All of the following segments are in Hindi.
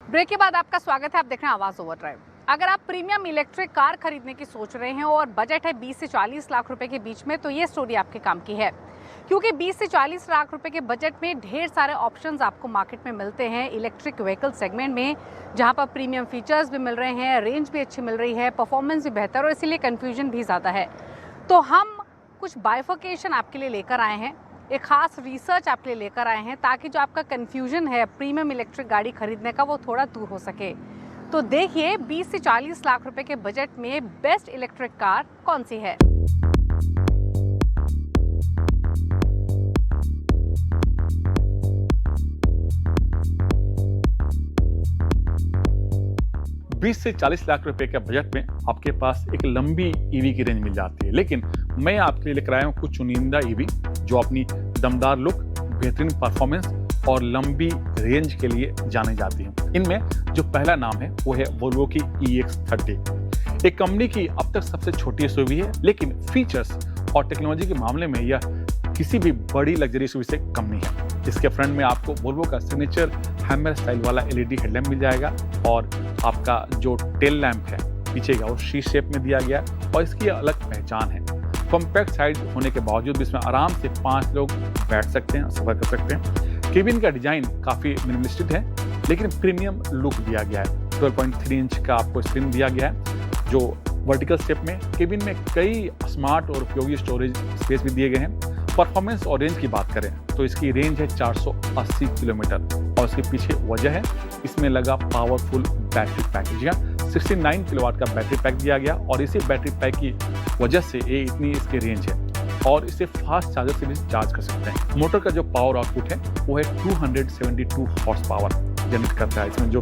ब्रेक के बाद आपका स्वागत है। आप देख रहे हैं आवाज ओवरड्राइव। अगर आप प्रीमियम इलेक्ट्रिक कार खरीदने की सोच रहे हैं और बजट है 20 से 40 लाख रुपए के बीच में, तो ये स्टोरी आपके काम की है, क्योंकि 20 से 40 लाख रुपए के बजट में ढेर सारे ऑप्शंस आपको मार्केट में मिलते हैं इलेक्ट्रिक व्हीकल सेगमेंट में, जहां पर प्रीमियम फीचर्स भी मिल रहे हैं, रेंज भी अच्छी मिल रही है, परफॉर्मेंस भी बेहतर और इसीलिए कन्फ्यूजन भी ज़्यादा है। तो हम कुछ बाइफर्केशन आपके लिए लेकर आए हैं, एक खास रिसर्च आपके लिए लेकर आए हैं, ताकि जो आपका कन्फ्यूजन है प्रीमियम इलेक्ट्रिक गाड़ी खरीदने का वो थोड़ा दूर हो सके। तो देखिए 20 से 40 लाख रुपए के बजट में बेस्ट इलेक्ट्रिक कार कौन सी है। बीस से 40 लाख रुपए के बजट में आपके पास एक लंबी ईवी की रेंज मिल जाती है, लेकिन मैं आपके लिए लेकर आया हूँ कुछ चुनिंदा ईवी जो अपनी दमदार लुक, बेहतरीन परफॉर्मेंस और लंबी रेंज के लिए जाने जाती हैं। इनमें जो पहला नाम है वो है वोल्वो की EX30। एक कंपनी की अब तक सबसे छोटी एसयूवी है, लेकिन फीचर्स और टेक्नोलॉजी के मामले में यह किसी भी बड़ी लग्जरी एसयूवी से कम नहीं है। इसके फ्रंट में आपको वोल्वो का सिग्नेचर हैमर स्टाइल वाला LED हेडलैम्प मिल जाएगा और आपका जो टेल लैंप है पीछे का वो शी शेप में दिया गया और इसकी अलग पहचान है। कॉम्पैक्ट साइज होने के बावजूद भी इसमें आराम से 5 लोग बैठ सकते हैं, सफर कर सकते हैं। केबिन का डिजाइन काफी मिनिमलिस्टिक है, लेकिन प्रीमियम लुक दिया गया है। 12.3 इंच का आपको स्क्रीन दिया गया है जो वर्टिकल शेप में। केबिन में कई स्मार्ट और उपयोगी स्टोरेज स्पेस भी दिए गए हैं। परफॉर्मेंस और रेंज की बात करें तो इसकी रेंज है 480 किलोमीटर और इसके पीछे वजह है इसमें लगा पावरफुल बैटरी पैक। जी हाँ, 69 किलोवाट का बैटरी पैक दिया गया और इसी बैटरी पैक की वजह से ये इतनी इसकी रेंज है और इसे फास्ट चार्जर से भी चार्ज कर सकते हैं। मोटर का जो पावर आउटपुट है वो है 272 हॉर्स पावर जनरेट करता है इसमें जो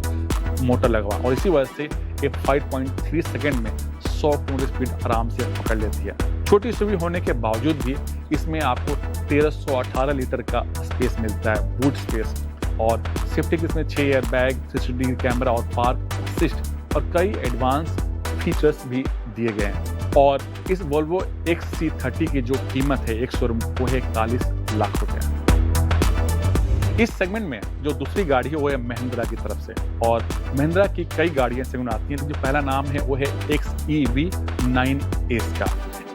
मोटर लगा हुआ और इसी वजह से ये 5.3 सेकेंड में 100 किलोमीटर स्पीड आराम से पकड़ लेती है। छोटी एसयूवी होने के बावजूद भी इसमें आपको 1318 लीटर का स्पेस मिलता है, बूट स्पेस, और सेफ्टी के इसमें 6 एयर बैग, CCTV कैमरा और पार्क असिस्ट और कई एडवांस फीचर्स भी दिए गए हैं। और इस वोल्वो XC30 की जो कीमत है एक शोरूम वो है 41 लाख रुपए। इस सेगमेंट में जो दूसरी गाड़ी है वो है महिंद्रा की तरफ से और महिंद्रा की कई गाड़ियां सेगमेंट आती हैं। जो पहला नाम है वो है XEV9 एस का।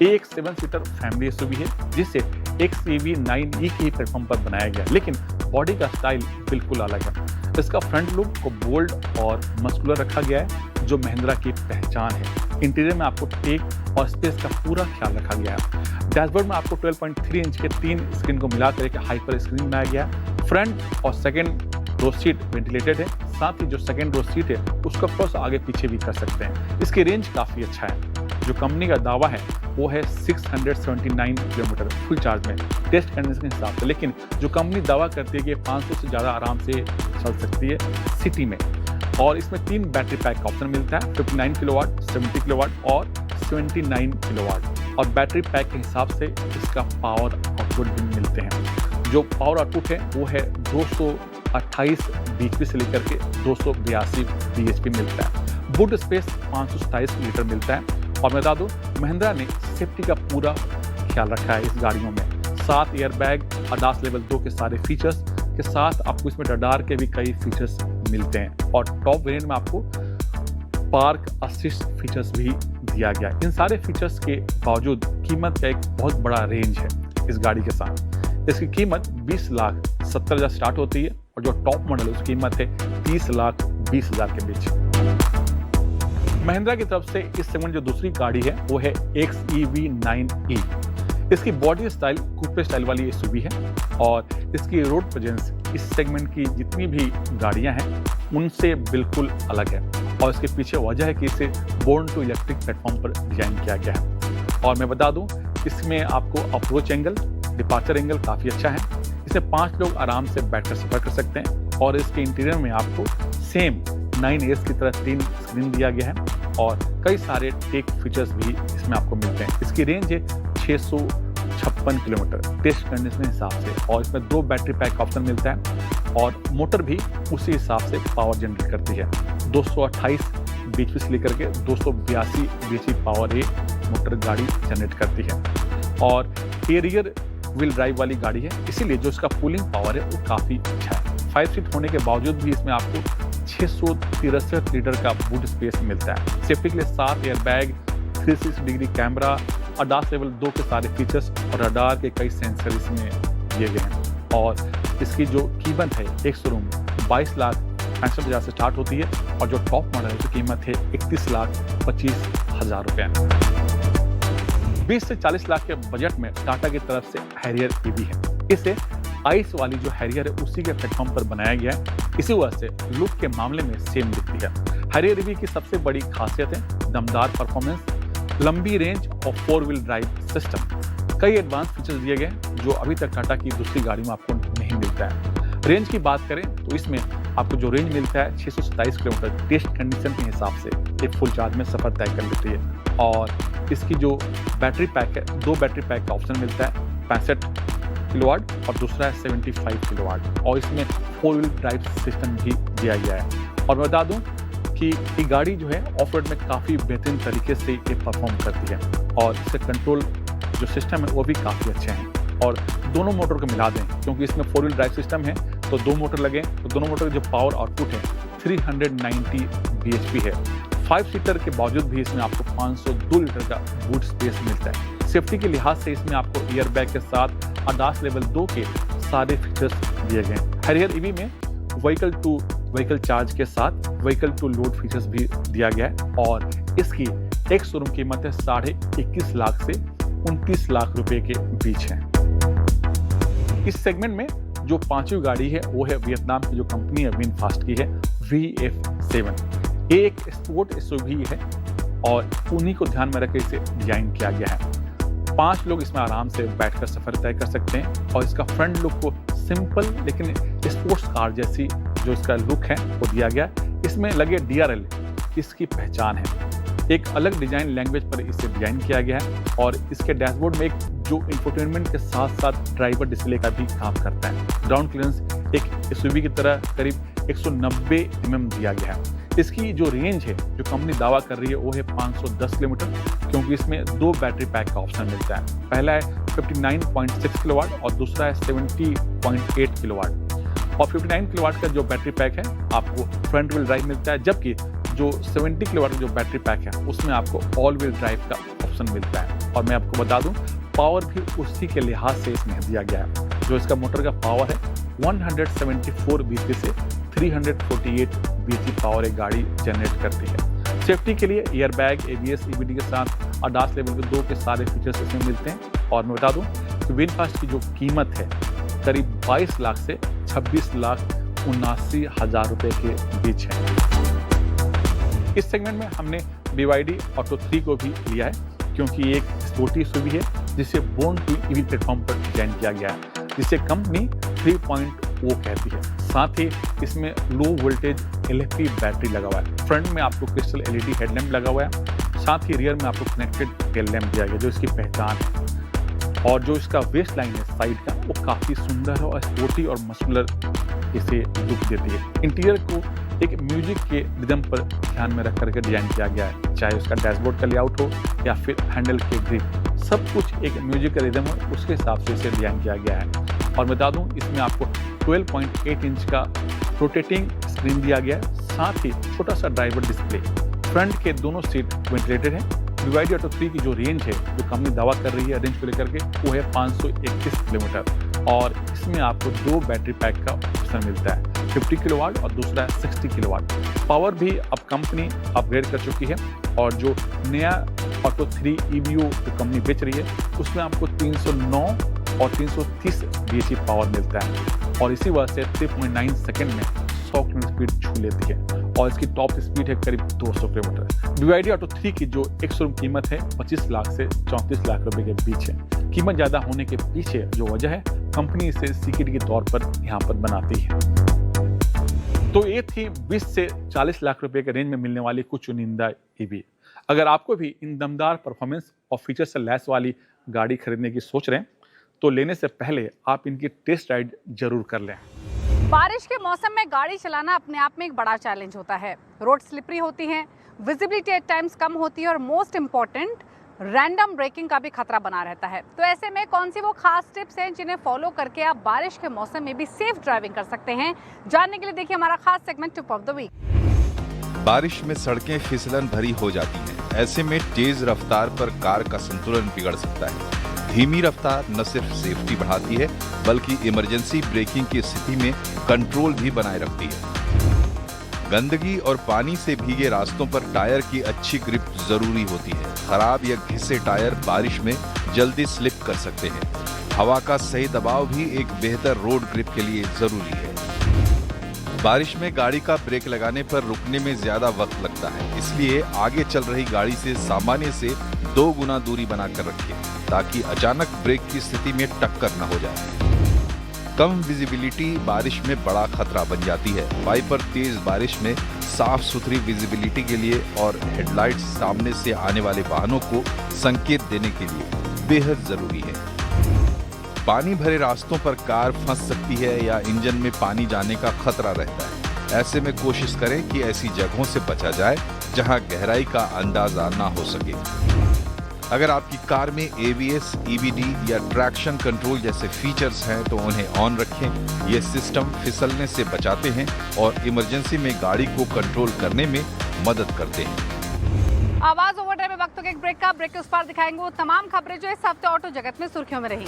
ये एक 7 सीटर फैमिली एसयूवी है जिसे XEV9e के प्लेटफॉर्म पर बनाया गया, लेकिन बॉडी का स्टाइल बिल्कुल अलग है। इसका फ्रंट लुक को बोल्ड और मस्कुलर रखा गया है जो महिंद्रा की पहचान है। इंटीरियर में आपको टेक और स्पेस का पूरा ख्याल रखा गया है। डैशबोर्ड में आपको 12.3 इंच के 3 स्क्रीन को मिलाकर एक हाइपर स्क्रीन बनाया गया है। फ्रंट और सेकंड रो सीट वेंटिलेटेड है, साथ ही जो सेकंड रो सीट है उसका क्रॉस आगे पीछे भी कर सकते हैं। इसकी रेंज काफ़ी अच्छा है। जो कंपनी का दावा है वो है 679 किलोमीटर फुल चार्ज में टेस्ट करने के हिसाब से, लेकिन जो कंपनी दावा करती है कि 500 से ज़्यादा आराम से चल सकती है सिटी में। और इसमें 3 बैटरी पैक का ऑप्शन मिलता है, 59 किलोवाट, 70 किलोवाट और 79 किलोवाट। और बैटरी पैक के हिसाब से इसका पावर आउटपुट भी मिलते हैं। जो पावर आउटपुट है वो है 228 bhp से लेकर के 282 bhp मिलता है। बूट स्पेस 527 लीटर मिलता है। और मैं बता दूं महिंद्रा ने सेफ्टी का पूरा ख्याल रखा है इस गाड़ियों में। 7 एयर बैग, ADAS लेवल 2 के सारे फीचर्स के साथ आपको इसमें रडार के भी कई फीचर्स मिलते हैं और टॉप वेरिएंट में आपको पार्क असिस्ट फीचर्स भी दिया गया है। इन सारे फीचर्स के बावजूद कीमत का एक बहुत बड़ा रेंज है इस गाड़ी के साथ। इसकी कीमत 20,70,000 स्टार्ट होती है और जो टॉप मॉडल है उसकी कीमत है 30,20,000 के बीच। महिंद्रा की तरफ से इस सेगमेंट जो दूसरी गाड़ी है वो है XEV9e। इसकी बॉडी स्टाइल कूपे स्टाइल वाली एसयूवी है और इसकी रोड प्रेजेंस इस सेगमेंट की जितनी भी गाड़ियां हैं उनसे बिल्कुल अलग है और इसके पीछे वजह है कि इसे बोर्न टू इलेक्ट्रिक प्लेटफॉर्म पर डिजाइन किया गया है। और मैं बता दूं इसमें आपको अप्रोच एंगल, डिपार्चर एंगल काफ़ी अच्छा है। इसमें 5 लोग आराम से बैठकर सफर कर सकते हैं और इसके इंटीरियर में आपको सेम 9S की तरह 3 स्क्रीन दिया गया है और कई सारे टेक फीचर्स भी इसमें आपको मिलते हैं। इसकी रेंज है 656 किलोमीटर टेस्ट कंडीशन के हिसाब से और इसमें 2 बैटरी पैक ऑप्शन मिलता है और मोटर भी उसी हिसाब से पावर जनरेट करती है। 228 bhp से लेकर के 282 bhp पावर ये मोटर गाड़ी जनरेट करती है और ये रियर व्हील ड्राइव वाली गाड़ी है, इसीलिए जो इसका कूलिंग पावर है वो काफ़ी अच्छा है। 5 सीट होने के बावजूद भी इसमें आपको 663 लीटर का बूट स्पेस मिलता है। सेफ्टी के लिए 7 airbag, 360 degree camera, ADAS level 2 के सारे फीचर्स और रडार के कई सेंसर इसमें दिए गए हैं। और इसकी जो कीमत है एक शोरूम 22,65,000 से स्टार्ट होती है और जो टॉप मॉडल है उसकी कीमत है 31,25,000 रुपये। 20 से 40 लाख के बजट में टाटा की तरफ से हैरियर ईवी है। इसे आइस वाली जो हैरियर है उसी के प्लेटफॉर्म पर बनाया गया है। इसी वजह से लुक के मामले में सेम दिखती है। हैरियर ईवी की सबसे बड़ी खासियत है दमदार परफॉर्मेंस, लंबी रेंज और 4 व्हील ड्राइव सिस्टम। कई एडवांस फीचर्स दिए गए जो अभी तक टाटा की दूसरी गाड़ी में आपको नहीं मिलता है। रेंज की बात करें तो इसमें आपको जो रेंज मिलता है 627 किलोमीटर टेस्ट कंडीशन के हिसाब से एक फुल चार्ज में सफर तय कर लेती है। और इसकी जो बैटरी पैक है 2 बैटरी पैक का ऑप्शन मिलता है, 65 किलोवाट और दूसरा है 75 किलोवाट। और इसमें 4 व्हील ड्राइव सिस्टम भी दिया गया है। और मैं बता दूं कि ये गाड़ी जो है ऑफ रोड में काफ़ी बेहतरीन तरीके से ये परफॉर्म करती है और इसके कंट्रोल जो सिस्टम है वो भी काफ़ी अच्छे हैं। और दोनों मोटर को मिला दें क्योंकि इसमें 4 व्हील ड्राइव सिस्टम है तो 2 मोटर लगे तो दोनों मोटर का जो पावर आउटपुट है 390 bhp है। 5 सीटर के बावजूद भी इसमें आपको 502 लीटर का बूट स्पेस मिलता है। सेफ्टी के लिहाज से इसमें आपको एयरबैग के साथ ADAS लेवल 2 के सारे फीचर्स दिए गए हैं। हैरियर ईवी में व्हीकल टू व्हीकल चार्ज के साथ व्हीकल टू लोड फीचर्स भी दिया गया है और इसकी एक शोरूम कीमत है 21.5 लाख से 29 लाख रुपए के बीच है। इस सेगमेंट में जो 5वीं गाड़ी है वो है वियतनाम की जो कंपनी है विनफास्ट की है VF7। ये एक स्पोर्ट एसयूवी है और उन्हीं को ध्यान में रखकर इसे डिजाइन किया गया है। 5 लोग इसमें आराम से बैठकर सफर तय कर सकते हैं और इसका फ्रंट लुक को सिंपल लेकिन स्पोर्ट्स कार जैसी जो इसका लुक है वो दिया गया। इसमें लगे DRL इसकी पहचान है। एक अलग डिजाइन लैंग्वेज पर इसे डिजाइन किया गया है और इसके डैशबोर्ड में एक जो इंफोटेनमेंट के साथ साथ ड्राइवर डिस्प्ले का भी काम करता है। ग्राउंड क्लियरेंस एक एसयूवी की तरह करीब 190 mm दिया गया है। इसकी जो रेंज है जो कंपनी दावा कर रही है वो है 510 किलोमीटर क्योंकि इसमें 2 बैटरी पैक का ऑप्शन मिलता है। पहला है 59.6 किलोवाट और दूसरा है 70.8 किलोवाट। और 59 किलोवाट का जो बैटरी पैक है आपको फ्रंट व्हील ड्राइव मिलता है, जबकि जो 70 किलोवाट का जो बैटरी पैक है उसमें आपको ऑल व्हील ड्राइव का ऑप्शन मिलता है। और मैं आपको बता दूं पावर भी उसी के लिहाज से इसमें दिया गया है। जो इसका मोटर का पावर है 174 bhp से 348 bhp पावर एक गाड़ी जनरेट करती है। सेफ्टी के लिए एयरबैग, ABS, EBD के साथ ADAS लेवल 2 के सारे फीचर्स इसमें मिलते हैं। और मैं बता दूं कि विनफास्ट की जो कीमत है करीब 22 लाख से 26,79,000 रुपए के बीच है। इस सेगमेंट में हमने BYD ऑटो 3 को भी लिया है क्योंकि एक स्पोर्टी एसयूवी है जिसे बोर्न टू ईवी प्लेटफॉर्म पर डिजाइन किया गया है, जिसे कंपनी 3.0 कहती है। साथ ही इसमें लो वोल्टेज LFP बैटरी लगा हुआ है। फ्रंट में आपको क्रिस्टल LED हेडलैम्प लगा हुआ है, साथ ही रियर में आपको कनेक्टेड टेल लैम्प दिया गया जो इसकी पहचान है। और जो इसका वेस्ट लाइन है साइड का वो काफ़ी सुंदर है और स्पोर्टी और मस्कुलर इसे लुक देती है। इंटीरियर को एक म्यूजिक के रिदम पर ध्यान में रख करके डिजाइन किया गया है, चाहे उसका डैशबोर्ड का लेआउट हो या फिर हैंडल के ग्रिप, सब कुछ एक म्यूजिक का रिदम है उसके हिसाब से इसे डिजाइन किया गया है। और बता दूं इसमें आपको 12.8 इंच का रोटेटिंग स्क्रीन दिया गया है, साथ ही छोटा सा ड्राइवर डिस्प्ले। फ्रंट के दोनों सीट वेंटिलेटेड हैं। BYD ऑटो 3 की जो रेंज है जो कंपनी दावा कर रही है रेंज को लेकर के वो है 531 किलोमीटर और इसमें आपको 2 बैटरी पैक का ऑप्शन मिलता है, 50 किलोवाट और दूसरा 60 किलोवाट। पावर भी अब कंपनी अपग्रेड कर चुकी है और जो नया ऑटो 3 EVO जो कंपनी बेच रही है उसमें आपको 309 और 330 bhp पावर मिलता है और इसी वजह से 3.9 सेकेंड में 100 किलोमीटर स्पीड छू लेती है और इसकी टॉप स्पीड है करीब 200 किलोमीटर। BYD ऑटो 3 की जो एक शोरूम कीमत है 25 लाख से 34 लाख रुपए के बीच है। कीमत ज़्यादा होने के पीछे जो वजह है कंपनी इसे सिक्योरिटी के तौर पर यहाँ पर बनाती है। तो ये थी 20 से 40 लाख रुपए के रेंज में मिलने वाली कुछ चुनिंदा ईवी। अगर आपको भी इन दमदार परफॉर्मेंस और फीचर से लैस वाली गाड़ी खरीदने की सोच रहे हैं तो लेने से पहले आप इनकी टेस्ट राइड जरूर कर लें। बारिश के मौसम में गाड़ी चलाना अपने आप में एक बड़ा चैलेंज होता है। रोड स्लिपरी होती हैं, विजिबिलिटी एट टाइम्स कम होती है और मोस्ट इम्पॉर्टेंट रैंडम ब्रेकिंग का भी खतरा बना रहता है। तो ऐसे में कौन सी वो खास टिप्स हैं जिन्हें फॉलो करके आप बारिश के मौसम में भी सेफ ड्राइविंग कर सकते हैं, जानने के लिए देखिए हमारा खास segment tip of the week. बारिश में सड़कें फिसलन भरी हो जाती हैं। ऐसे में तेज रफ्तार पर कार का संतुलन बिगड़ सकता है। धीमी रफ्तार न सिर्फ सेफ्टी बढ़ाती है बल्कि इमरजेंसी ब्रेकिंग की स्थिति में कंट्रोल भी बनाए रखती है। गंदगी और पानी से भीगे रास्तों पर टायर की अच्छी ग्रिप जरूरी होती है। खराब या घिसे टायर बारिश में जल्दी स्लिप कर सकते हैं। हवा का सही दबाव भी एक बेहतर रोड ग्रिप के लिए जरूरी है। बारिश में गाड़ी का ब्रेक लगाने पर रुकने में ज्यादा वक्त लगता है, इसलिए आगे चल रही गाड़ी से सामान्य से 2 गुना दूरी बनाकर रखिए ताकि अचानक ब्रेक की स्थिति में टक्कर न हो जाए। कम विजिबिलिटी बारिश में बड़ा खतरा बन जाती है। वाइपर तेज बारिश में साफ सुथरी विजिबिलिटी के लिए और हेडलाइट्स सामने से आने वाले वाहनों को संकेत देने के लिए बेहद जरूरी है। पानी भरे रास्तों पर कार फंस सकती है या इंजन में पानी जाने का खतरा रहता है। ऐसे में कोशिश करें कि ऐसी जगहों से बचा जाए जहां गहराई का अंदाजा ना हो सके। अगर आपकी कार में ABS, EBD या ट्रैक्शन कंट्रोल जैसे फीचर्स हैं तो उन्हें ऑन रखें। ये सिस्टम फिसलने से बचाते हैं और इमरजेंसी में गाड़ी को कंट्रोल करने में मदद करते हैं। आवाज ओवरटाइम में वक्त हो गया एक ब्रेक का। ब्रेक के उस पार दिखाएंगे वो तमाम खबरें जो इस हफ्ते ऑटो जगत में सुर्खियों में रही।